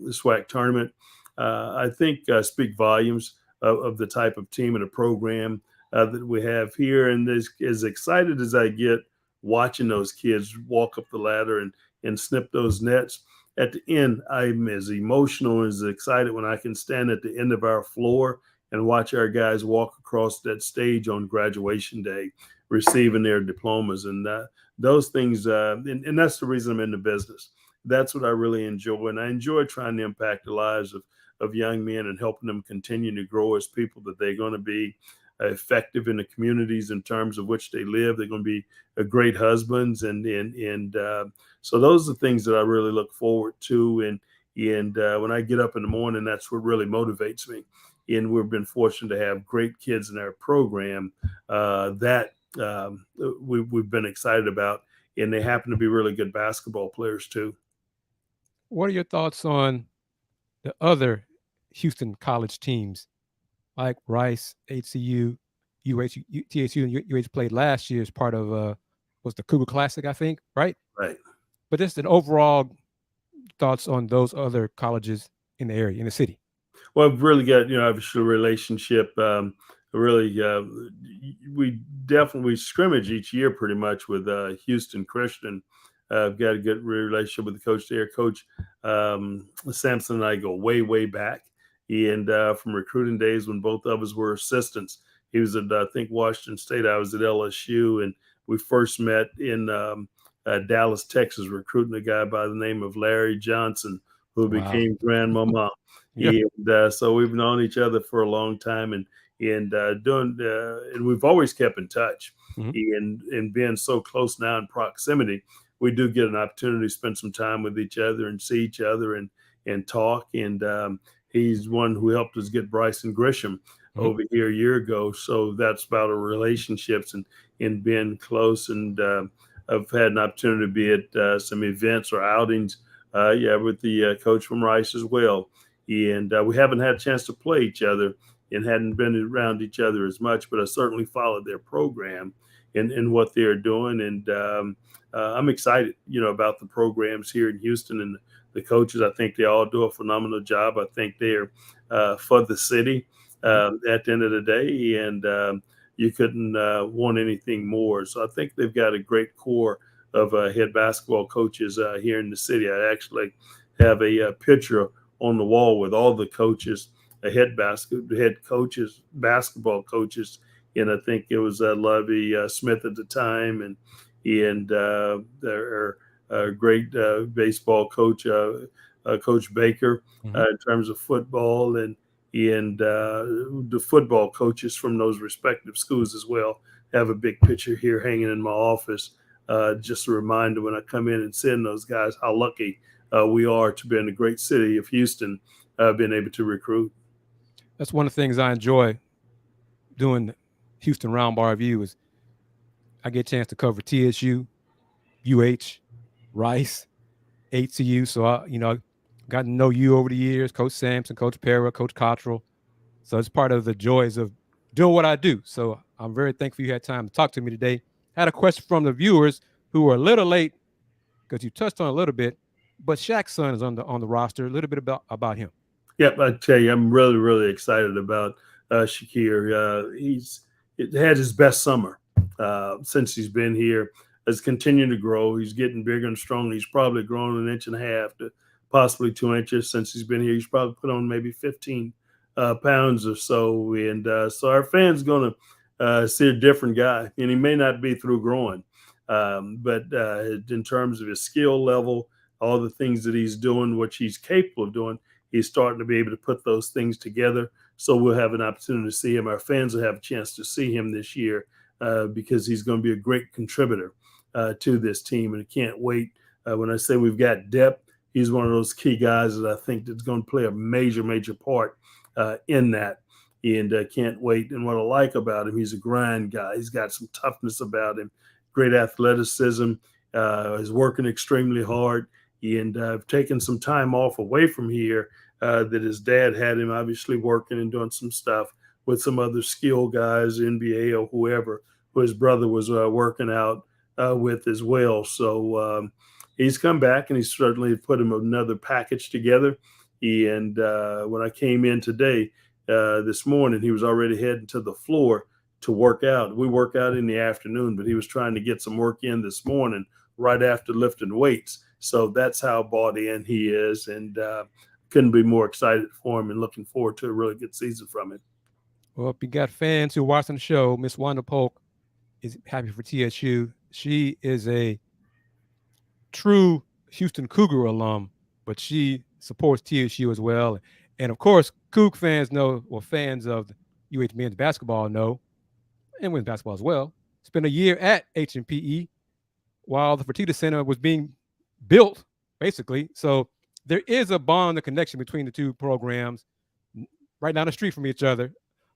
SWAC tournament. I think speak volumes of the type of team and a program that we have here. And as excited as I get watching those kids walk up the ladder and snip those nets, at the end, I'm as emotional and as excited when I can stand at the end of our floor and watch our guys walk across that stage on graduation day, receiving their diplomas. And those things, and that's the reason I'm in the business. That's what I really enjoy. And I enjoy trying to impact the lives of young men and helping them continue to grow as people that they're going to be effective in the communities in terms of which they live. They're going to be great husbands, and so those are things that I really look forward to. And when I get up in the morning, that's what really motivates me. And we've been fortunate to have great kids in our program that we've been excited about, and they happen to be really good basketball players too. What are your thoughts on the other Houston college teams like Rice, HCU, TSU, and UH played last year as part of was the Cougar Classic, I think, right? Right. But just an overall thoughts on those other colleges in the area, in the city. Well, I've really got, obviously a relationship. Really, we definitely scrimmage each year pretty much with Houston Christian. I've got a good relationship with the coach there. Coach Sampson and I go way, way back. And from recruiting days when both of us were assistants, he was at, I think, Washington State. I was at LSU. And we first met in Dallas, Texas, recruiting a guy by the name of Larry Johnson, who Wow. became Grandmama. Yeah. And so we've known each other for a long time, and we've always kept in touch. Mhm. And being so close now in proximity, we do get an opportunity to spend some time with each other and see each other and talk. And he's one who helped us get Bryson Grisham Mhm. over here a year ago. So that's about our relationships and being close. And I've had an opportunity to be at some events or outings, with the coach from Rice as well. And we haven't had a chance to play each other and hadn't been around each other as much, but I certainly followed their program and what they're doing. And I'm excited, about the programs here in Houston and the coaches. I think they all do a phenomenal job. I think they're for the city Mhm. at the end of the day, and you couldn't want anything more. So I think they've got a great core of head basketball coaches here in the city. I actually have a picture on the wall with all the coaches, the head coaches, basketball coaches, and I think it was Lovey Smith at the time, and their great baseball coach, Coach Baker, Mhm. in terms of football, and the football coaches from those respective schools as well. Have a big picture here hanging in my office. Just a reminder when I come in and send those guys how lucky we are to be in the great city of Houston, being able to recruit. That's one of the things I enjoy doing the Houston Roundball Review is I get a chance to cover TSU, UH, Rice, HCU. So got to know you over the years, Coach Sampson, Coach Para, Coach Cottrell. So it's part of the joys of doing what I do. So I'm very thankful you had time to talk to me today. Had a question from the viewers who were a little late because you touched on it a little bit, but Shaq's son is on the roster. A little bit about him. Yep, I tell you, I'm really, really excited about Shakir. He's had his best summer since he's been here. Has continued to grow. He's getting bigger and stronger. He's probably grown an inch and a half to possibly 2 inches since he's been here. He's probably put on maybe 15 pounds or so. And so our fans going to see a different guy. And he may not be through growing, but in terms of his skill level, all the things that he's doing, what he's capable of doing, he's starting to be able to put those things together. So we'll have an opportunity to see him. Our fans will have a chance to see him this year because he's going to be a great contributor to this team. And I can't wait. When I say we've got depth, he's one of those key guys that I think that's going to play a major, major part in that. And can't wait. And what I like about him, he's a grind guy. He's got some toughness about him, great athleticism, is working extremely hard. And I've taken some time off away from here that his dad had him obviously working and doing some stuff with some other skill guys, NBA or whoever, who his brother was working out with as well. So he's come back and he's certainly put him another package together. And when I came in today, this morning, he was already heading to the floor to work out. We work out in the afternoon, but he was trying to get some work in this morning right after lifting weights. So that's how bought in he is, and couldn't be more excited for him and looking forward to a really good season from him. Well, if you got fans who are watching the show, Miss Wanda Polk is happy for TSU. She is a true Houston Cougar alum, but she supports TSU as well. And of course, Coug fans know, or fans of the UH men's basketball know, and women's basketball as well, spent a year at H&PE while the Fertitta Center was being built, basically. So there is a bond, a connection between the two programs right down the street from each other.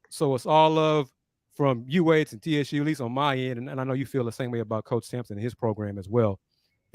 So it's all love from UH and TSU, at least on my end. And I know you feel the same way about Coach Sampson and his program as well.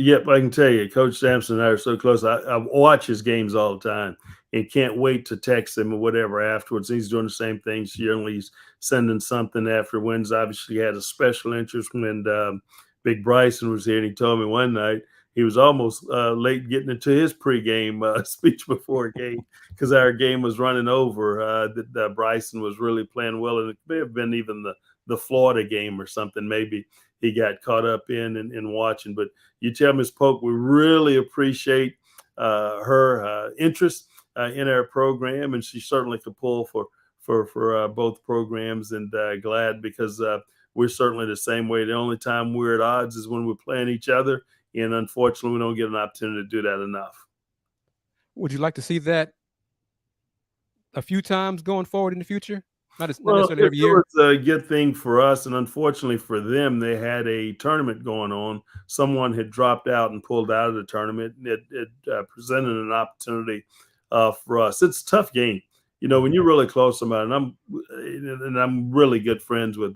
Yep, I can tell you, Coach Sampson and I are so close. I watch his games all the time and can't wait to text him or whatever afterwards. He's doing the same thing. Generally, he's sending something after wins. Obviously, he had a special interest when Big Bryson was here, and he told me one night he was almost late getting into his pregame speech before a game because our game was running over. That Bryson was really playing well, and it may have been even the Florida game or something. Maybe he got caught up in watching. But you tell Ms. Polk, we really appreciate her interest in our program, and she certainly could pull for both programs. And glad because we're certainly the same way. The only time we're at odds is when we're playing each other, and unfortunately, we don't get an opportunity to do that enough. Would you like to see that a few times going forward in the future? Not necessarily every year. It was a good thing for us, and unfortunately for them, they had a tournament going on. Someone had dropped out and pulled out of the tournament. It presented an opportunity for us. It's a tough game, when you're really close to somebody. And I'm really good friends with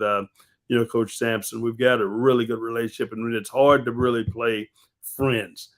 Coach Sampson. We've got a really good relationship, and it's hard to really play friends.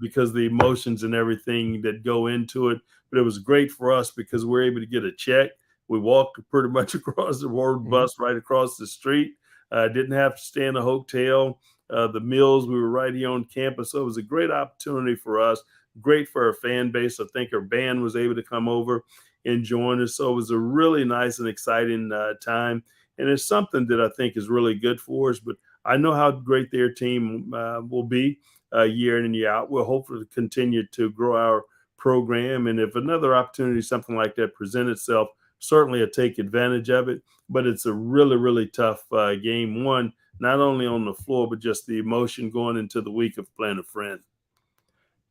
Because the emotions and everything that go into it. But it was great for us because we're able to get a check. We walked pretty much across the road, bus right across the street. Didn't have to stay in a hotel. The meals, we were right here on campus. So it was a great opportunity for us, great for our fan base. I think our band was able to come over and join us. So it was a really nice and exciting time. And it's something that I think is really good for us. But I know how great their team will be year in and year out. We'll hopefully continue to grow our program. And if another opportunity, something like that present itself, certainly take advantage of it. But it's a really, really tough game. One, not only on the floor, but just the emotion going into the week of playing a friend.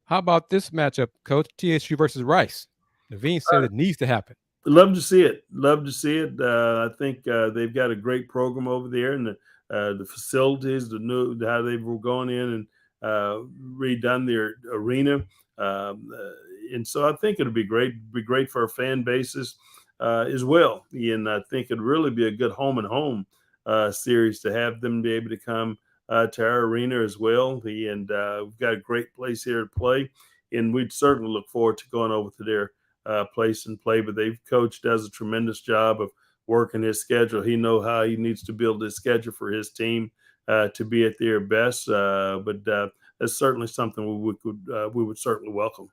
How about this matchup, Coach? TSU versus Rice. Naveen said it needs to happen. Love to see it. Love to see it. I think they've got a great program over there, and the facilities, how they've gone in and redone their arena. And so I think it'll be great. Be great for our fan bases as well. And I think it'd really be a good home and home series to have them be able to come to our arena as well. And we've got a great place here to play, and we'd certainly look forward to going over to their place and play. But Coach does a tremendous job of working his schedule. He knows how he needs to build his schedule for his team to be at their best. But that's certainly something we would certainly welcome.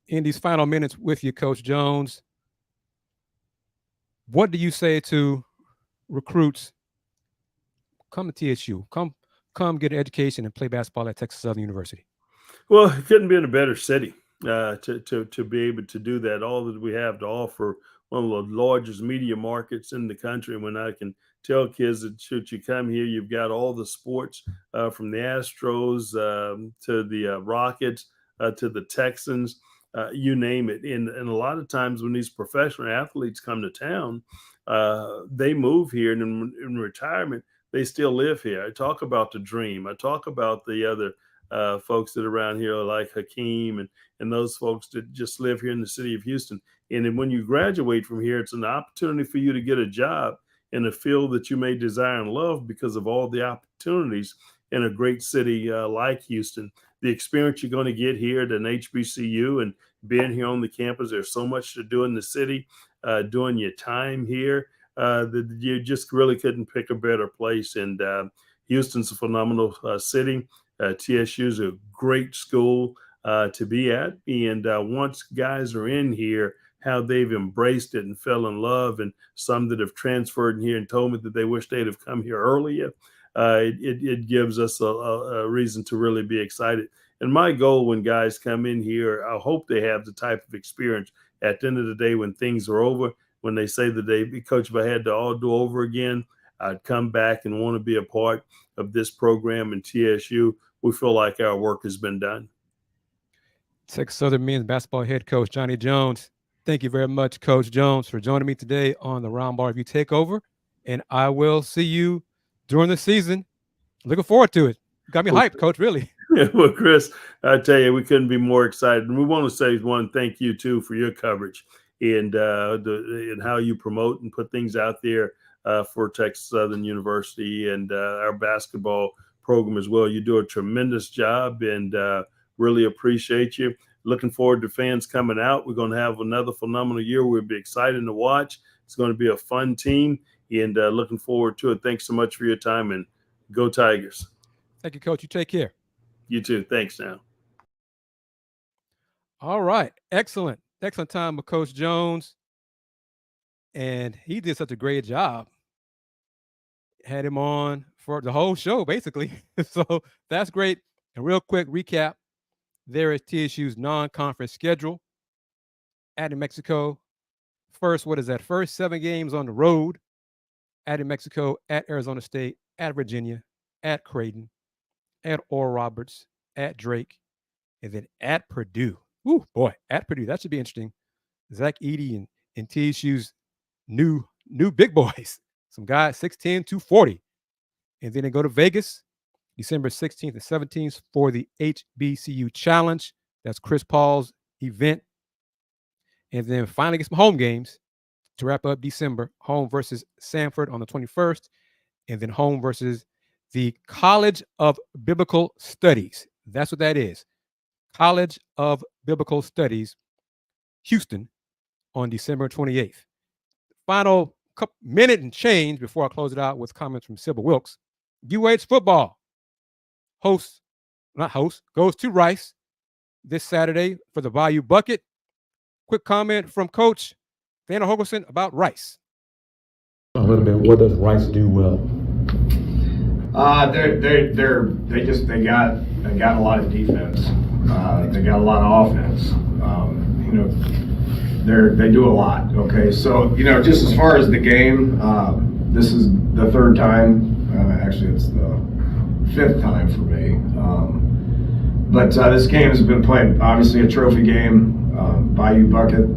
In these final minutes with you, Coach Jones, what do you say to recruits? Come to TSU. Come get an education and play basketball at Texas Southern University. Well, it couldn't be in a better city to be able to do that. All that we have to offer, one of the largest media markets in the country. When I can tell kids that should you come here, you've got all the sports from the Astros to the Rockets to the Texans. You name it. And a lot of times when these professional athletes come to town, they move here, and in retirement, they still live here. I talk about the dream. I talk about the other folks that are around here like Hakeem and those folks that just live here in the city of Houston. And then when you graduate from here, it's an opportunity for you to get a job in a field that you may desire and love because of all the opportunities in a great city like Houston. The experience you're going to get here at an HBCU and being here on the campus, there's so much to do in the city during your time here that you just really couldn't pick a better place. And Houston's a phenomenal city. TSU is a great school to be at. And once guys are in here, how they've embraced it and fell in love, and some that have transferred in here and told me that they wish they'd have come here earlier. It gives us a reason to really be excited. And my goal when guys come in here, I hope they have the type of experience at the end of the day when things are over, when they say that Coach, if I had to all do over again, I'd come back and want to be a part of this program in TSU. We feel like our work has been done. Texas Southern men's basketball head coach Johnny Jones. Thank you very much, Coach Jones, for joining me today on the Roundball Review Takeover. And I will see you during the season. Looking forward to it. Got me hyped, Coach, really. Well, Chris, I tell you, we couldn't be more excited. And we want to say thank you, too, for your coverage and how you promote and put things out there for Texas Southern University and our basketball program as well. You do a tremendous job, and really appreciate you. Looking forward to fans coming out. We're going to have another phenomenal year. We'll be excited to watch. It's going to be a fun team, and looking forward to it. Thanks so much for your time, and go Tigers. Thank you, Coach. You take care. You too. Thanks now. All right. Excellent. Excellent time with Coach Jones. And he did such a great job. Had him on for the whole show, basically. So that's great. And real quick recap. There is TSU's non-conference schedule. At New Mexico. First 7 games on the road. At New Mexico, at Arizona State, at Virginia, at Creighton, at Oral Roberts, at Drake, and then at Purdue. Ooh, boy, at Purdue. That should be interesting. Zach Edey and TSU's new big boys. Some guys, 6'10", 240. And then they go to Vegas, December 16th and 17th for the HBCU Challenge. That's Chris Paul's event. And then finally get some home games to wrap up December. Home versus Samford on the 21st. And then home versus the College of Biblical Studies. That's what that is. College of Biblical Studies, Houston, on December 28th. Final minute and change before I close it out with comments from Sybil Wilkes. UH football goes to Rice this Saturday for the Bayou Bucket. Quick comment from Coach Vanna Hogelson about Rice. A little bit. What does Rice do well? They got a lot of defense. They got a lot of offense. They do a lot. Okay, so just as far as the game, this is the third time. Actually, it's the fifth time for me. But this game has been played. Obviously, a trophy game. Bayou Bucket.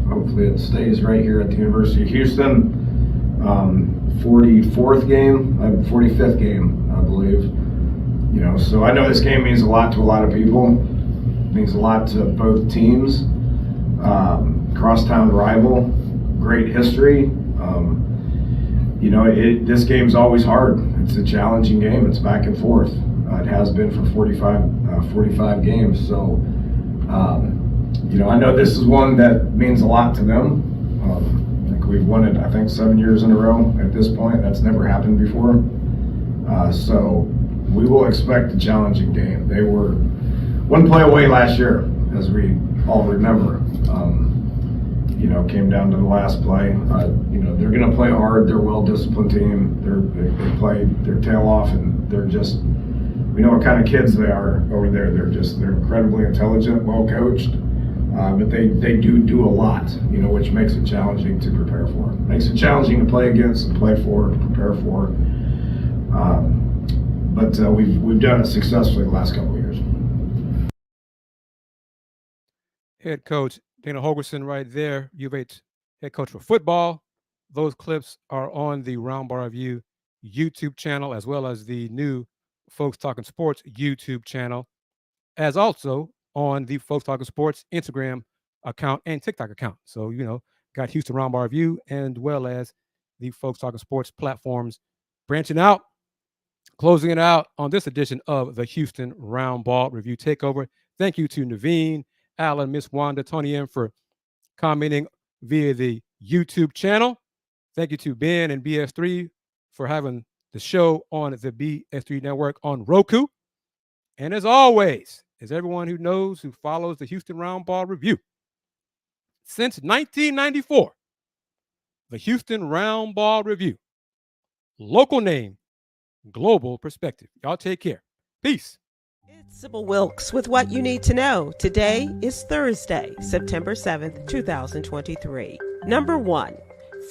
Hopefully, it stays right here at the University of Houston. 45th game, I believe. So I know this game means a lot to a lot of people. It means a lot to both teams. Crosstown rival, great history. This game's always hard. it's a challenging game. It's back and forth. It has been for 45 games. So, I know this is one that means a lot to them. We've won it, I think, 7 years in a row at this point. That's never happened before. So we will expect a challenging game. They were one play away last year, as we all remember. Came down to the last play. They're going to play hard. They're a well-disciplined team. They play their tail off, and we know what kind of kids they are over there. They're incredibly intelligent, well-coached. But they do a lot, which makes it challenging to prepare for. Makes it challenging to play against and play for, to prepare for. But we've done it successfully the last couple of years. Head coach Dana Holgerson right there, U of H head coach for football. Those clips are on the Roundball Review YouTube channel, as well as the new Folks Talking Sports YouTube channel, as also on the Folks Talking Sports Instagram account and TikTok account. So, got Houston Roundball Review and well as the Folks Talking Sports platforms branching out, closing it out on this edition of the Houston Roundball Review Takeover. Thank you to Naveen, Alan, Miss Wanda, Tony M for commenting via the YouTube channel. Thank you to Ben and BS3 for having the show on the BS3 network on Roku. And as always, as everyone who knows, who follows the Houston Roundball Review, since 1994, the Houston Roundball Review, local name, global perspective. Y'all take care. Peace. It's Sybil Wilkes with what you need to know. Today is Thursday, September 7th, 2023. Number 1.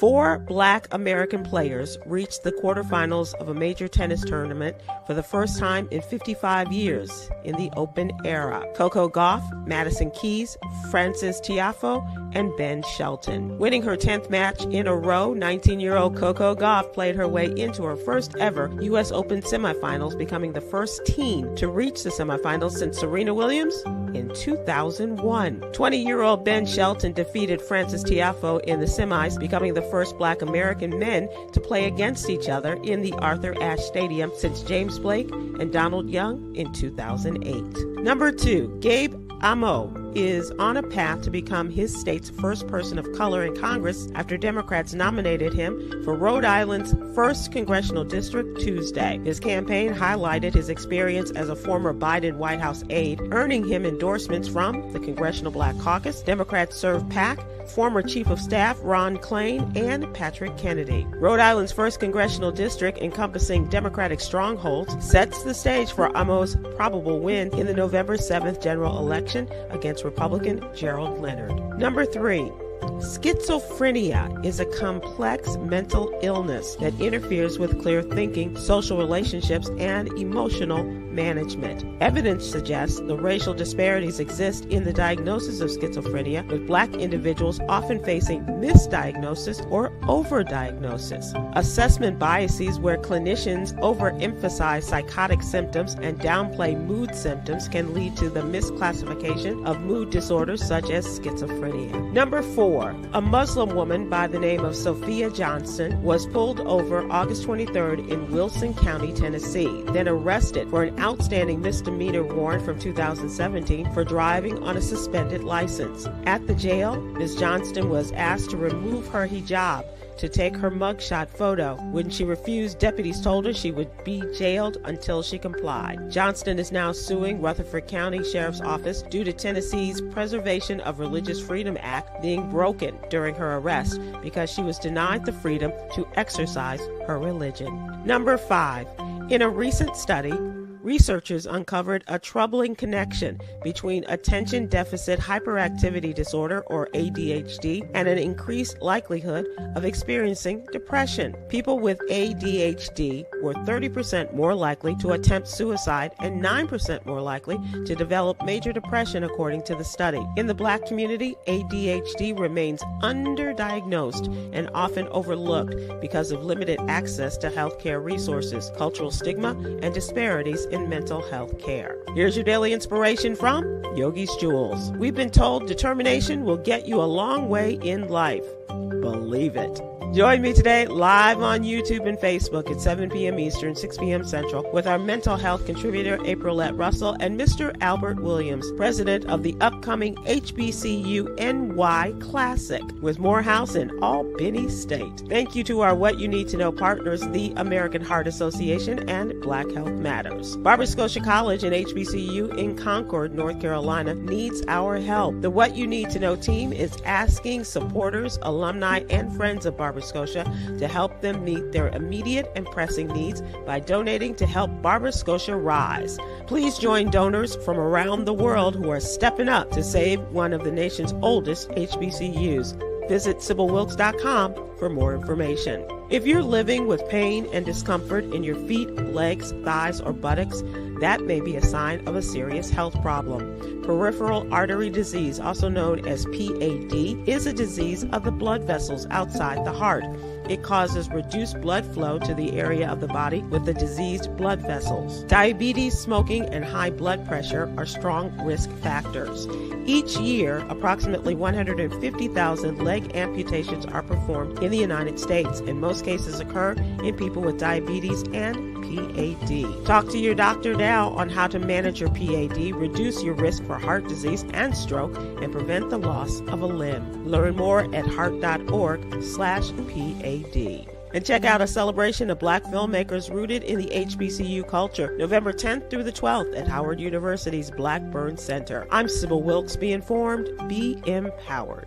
4 Black American players reached the quarterfinals of a major tennis tournament for the first time in 55 years in the Open era. Coco Gauff, Madison Keys, Frances Tiafoe, and Ben Shelton. Winning her 10th match in a row, 19-year-old Coco Gauff played her way into her first ever U.S. Open semifinals, becoming the first teen to reach the semifinals since Serena Williams in 2001. 20-year-old Ben Shelton defeated Frances Tiafoe in the semis, becoming the first Black American men to play against each other in the Arthur Ashe Stadium since James Blake and Donald Young in 2008. Number 2, Gabe Amo is on a path to become his state's first person of color in Congress after Democrats nominated him for Rhode Island's 1st Congressional District Tuesday. His campaign highlighted his experience as a former Biden White House aide, earning him endorsements from the Congressional Black Caucus, Democrat Serve PAC, former Chief of Staff Ron Klain, and Patrick Kennedy. Rhode Island's 1st Congressional District, encompassing Democratic strongholds, sets the stage for Amo's probable win in the November 7th general election against Republican Gerald Leonard. Number 3. Schizophrenia is a complex mental illness that interferes with clear thinking, social relationships, and emotional management. Evidence suggests the racial disparities exist in the diagnosis of schizophrenia, with Black individuals often facing misdiagnosis or overdiagnosis. Assessment biases where clinicians overemphasize psychotic symptoms and downplay mood symptoms can lead to the misclassification of mood disorders such as schizophrenia. Number 4. A Muslim woman by the name of Sophia Johnston was pulled over August 23rd in Wilson County, Tennessee, then arrested for an outstanding misdemeanor warrant from 2017 for driving on a suspended license. At the jail, Ms. Johnston was asked to remove her hijab to take her mugshot photo. When she refused, deputies told her she would be jailed until she complied. Johnston is now suing Rutherford County Sheriff's Office due to Tennessee's Preservation of Religious Freedom Act being broken during her arrest because she was denied the freedom to exercise her religion. Number 5. In a recent study, researchers uncovered a troubling connection between attention deficit hyperactivity disorder, or ADHD, and an increased likelihood of experiencing depression. People with ADHD were 30% more likely to attempt suicide and 9% more likely to develop major depression, according to the study. In the Black community, ADHD remains underdiagnosed and often overlooked because of limited access to healthcare resources, cultural stigma, and disparities in mental health care. Here's your daily inspiration from Yogi's Jewels. We've been told determination will get you a long way in life. Believe it. Join me today live on YouTube and Facebook at 7 p.m. Eastern, 6 p.m. Central with our mental health contributor, Aprilette Russell, and Mr. Albert Williams, president of the upcoming HBCU NY Classic with Morehouse in Albany State. Thank you to our What You Need to Know partners, the American Heart Association and Black Health Matters. Barbara Scotia College and HBCU in Concord, North Carolina needs our help. The What You Need to Know team is asking supporters, alumni, and friends of Barbara Scotia to help them meet their immediate and pressing needs by donating to help Barbara Scotia rise. Please join donors from around the world who are stepping up to save one of the nation's oldest HBCUs. Visit SybylWilkes.com for more information. If you're living with pain and discomfort in your feet, legs, thighs, or buttocks, that may be a sign of a serious health problem. Peripheral artery disease, also known as PAD, is a disease of the blood vessels outside the heart. It causes reduced blood flow to the area of the body with the diseased blood vessels. Diabetes, smoking, and high blood pressure are strong risk factors. Each year, approximately 150,000 leg amputations are performed in the United States, and most cases occur in people with diabetes and PAD. Talk to your doctor now on how to manage your PAD, reduce your risk for heart disease and stroke, and prevent the loss of a limb. Learn more at heart.org/PAD. And check out a celebration of Black filmmakers rooted in the HBCU culture, November 10th through the 12th at Howard University's Blackburn Center. I'm Sybil Wilkes. Be informed, be empowered.